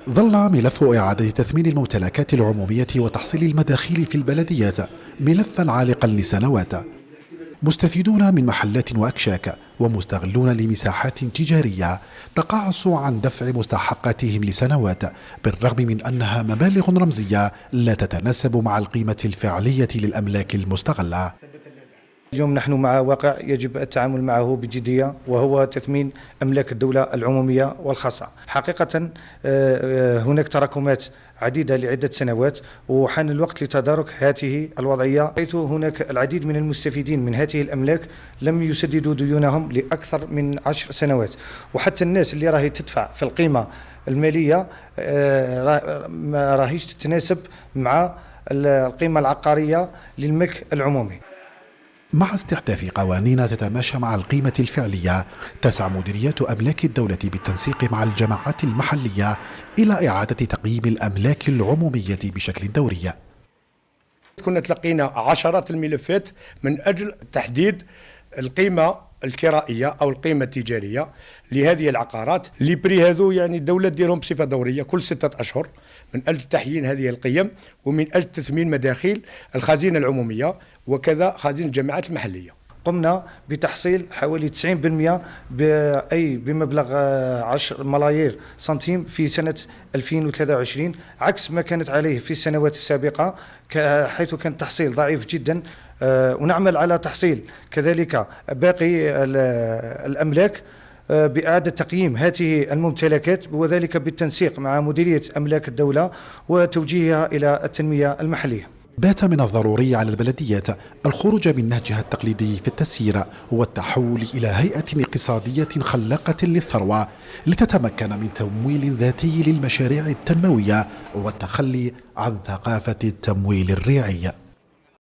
ظل ملف إعادة تثمين الممتلكات العمومية وتحصيل المداخيل في البلديات ملفا عالقا لسنوات. مستفيدون من محلات وأكشاك ومستغلون لمساحات تجارية تقاعسوا عن دفع مستحقاتهم لسنوات، بالرغم من أنها مبالغ رمزية لا تتناسب مع القيمة الفعلية للأملاك المستغلة. اليوم نحن مع واقع يجب التعامل معه بجدية، وهو تثمين أملاك الدولة العمومية والخاصة. حقيقة هناك تراكمات عديدة لعدة سنوات، وحان الوقت لتدارك هذه الوضعية، حيث هناك العديد من المستفيدين من هذه الأملاك لم يسددوا ديونهم لأكثر من 10 سنوات، وحتى الناس اللي راهي تدفع في القيمة المالية ما راهيش تتناسب مع القيمة العقارية للملك العمومي. مع استحداث قوانين تتماشى مع القيمة الفعلية، تسعى مديريات أملاك الدولة بالتنسيق مع الجماعات المحلية إلى إعادة تقييم الأملاك العمومية بشكل دوري. كنا تلقينا عشرات الملفات من أجل تحديد القيمة الكرائية أو القيمة التجارية لهذه العقارات. اللي بري هذو يعني الدولة ديرهم بصفة دورية كل 6 أشهر من أجل تحيين هذه القيم ومن أجل تثمين مداخيل الخزينة العمومية وكذا خزينة الجماعات المحلية. قمنا بتحصيل حوالي 90% بمبلغ 10 ملايير سنتيم في سنة 2023، عكس ما كانت عليه في السنوات السابقة، حيث كان التحصيل ضعيف جدا. ونعمل على تحصيل كذلك باقي الأملاك بإعادة تقييم هذه الممتلكات، وذلك بالتنسيق مع مديرية أملاك الدولة وتوجيهها إلى التنمية المحلية. بات من الضروري على البلديات الخروج من نهجها التقليدي في التسيير والتحول إلى هيئة اقتصادية خلاقة للثروة لتتمكن من تمويل ذاتي للمشاريع التنموية والتخلي عن ثقافة التمويل الريعي.